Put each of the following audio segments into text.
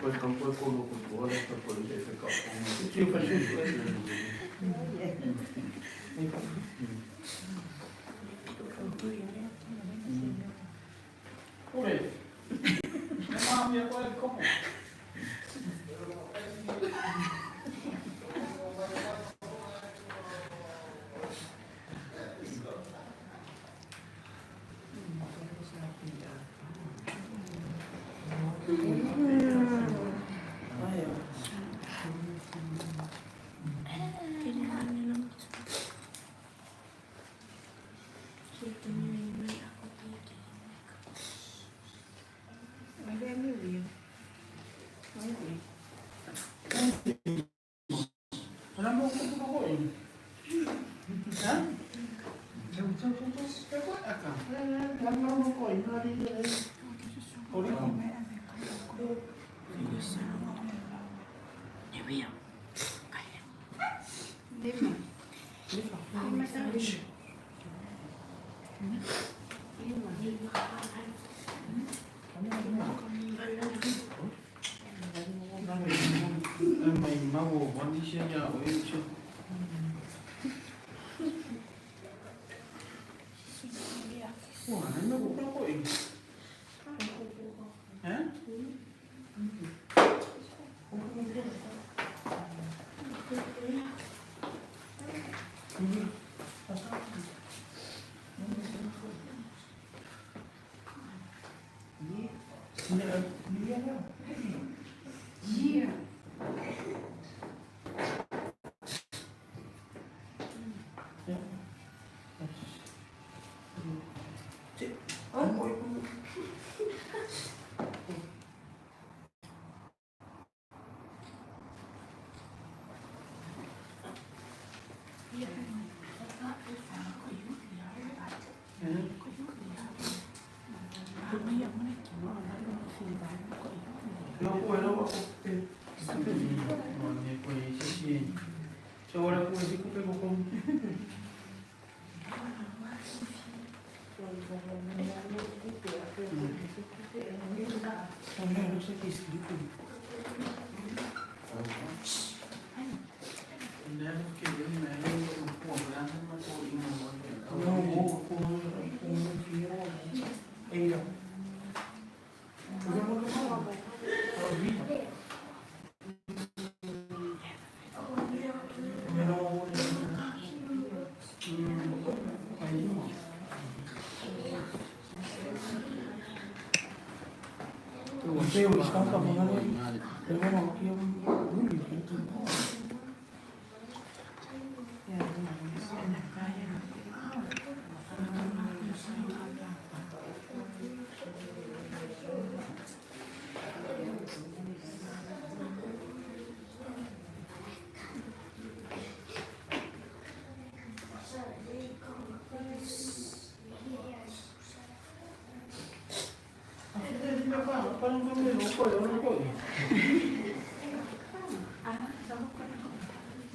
Poi con qualcuno con vuole per quello che fa cosa. Io faccio questo. Oi. Mamma mia, qual è il copo? Mày mau bọn đi xe nhà của em chưa? Ủa, nó cũng đâu có em. Hả? Đâu quay đâu ạ? Nè quay gì? Cho ra quay gì cũng phải không? Tiêu thì không cầm nó lên, để nó làm kia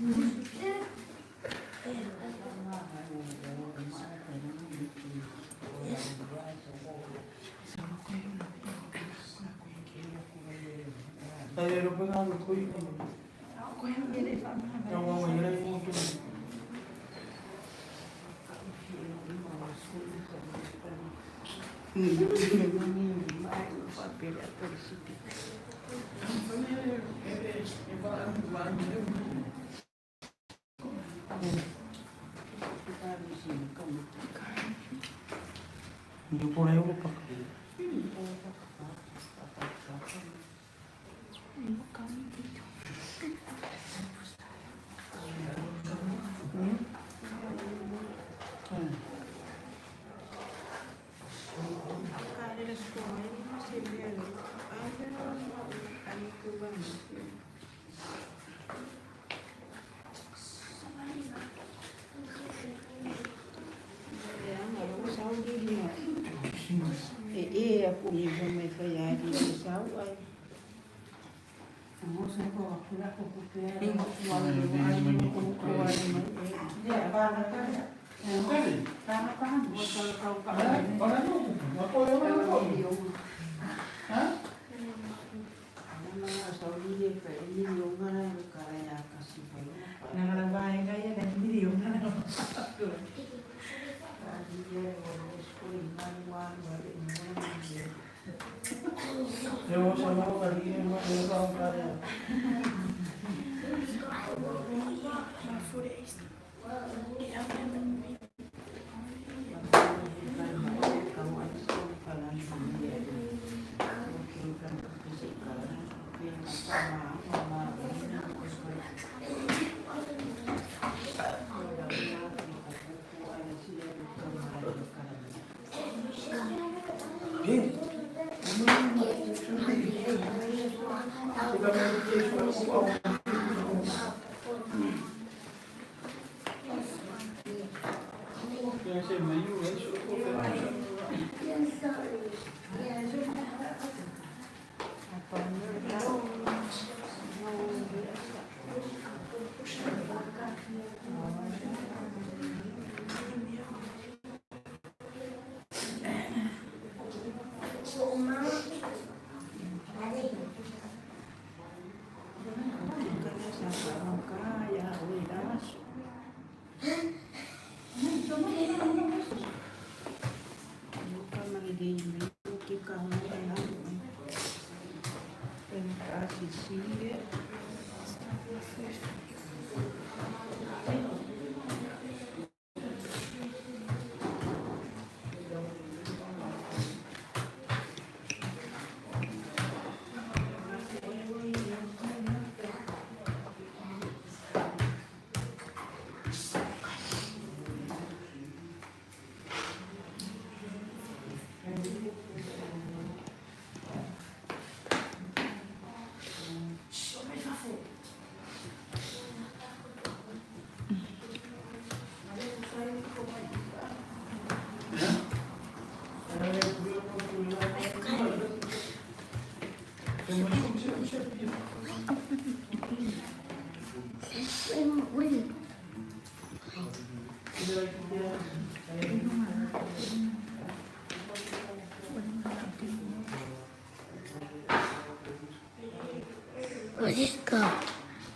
Ayo pengang kuy. Ako yung gilifan. Yung mga yun yung mga hindi po na yung upak. Aku ni mai fai di sau ai. Amo sa ko akula ko ko pe. Wala ko dia bana ka. Bana ka buat kau ka. Bana no. Ako yung ha? Ana sa uli pe ni yung ngana ka ya kasi pa. Nangalabay kaya dan video na. Yo sama ko kali yung mga tao kaya.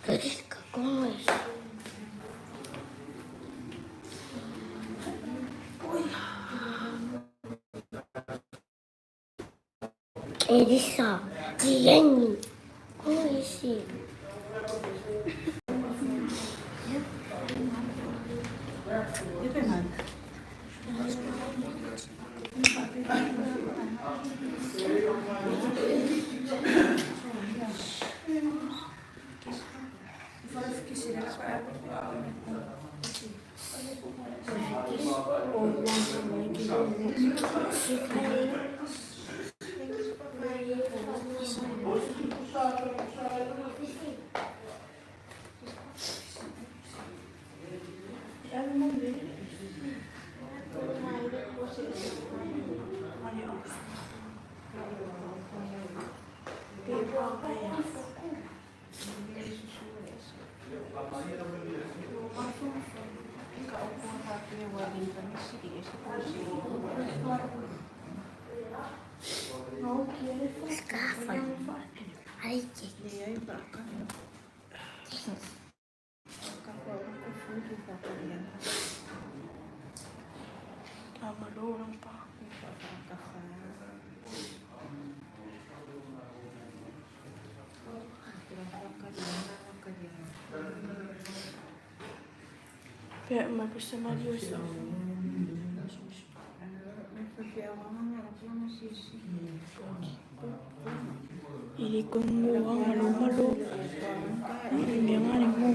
Francisca, ¿cómo es? Elisa, Jenny, ¿cómo es? Scarfa. Ai, che Amador un po'. Ma questa Mario sa. Ili kumuha malo-malo. Ili nga mo.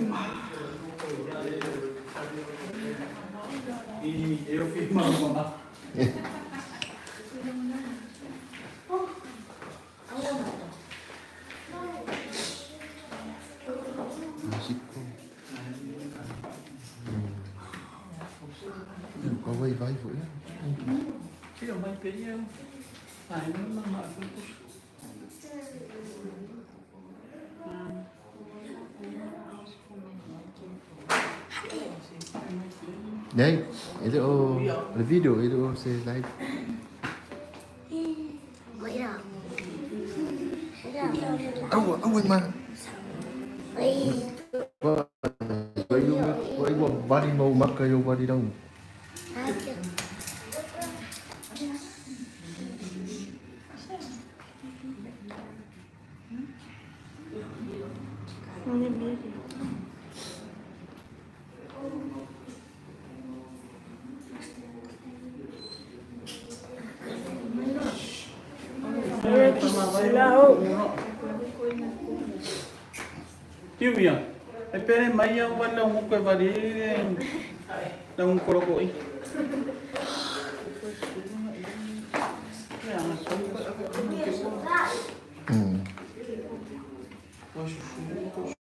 Eu fiz mal. Mexico. Có vây vây vậy á. Cái đồng bay cái phải nó mà không có. Đấy, itu ada video itu saya live. Vậy đâu? Awak mah. Ây, Kau bari mau makan yo bari dong. ai chứ? Ini biar. Tiêu bia. Ai pere mai yang wala mo ko bari nang korokoi. Hmm. Wash.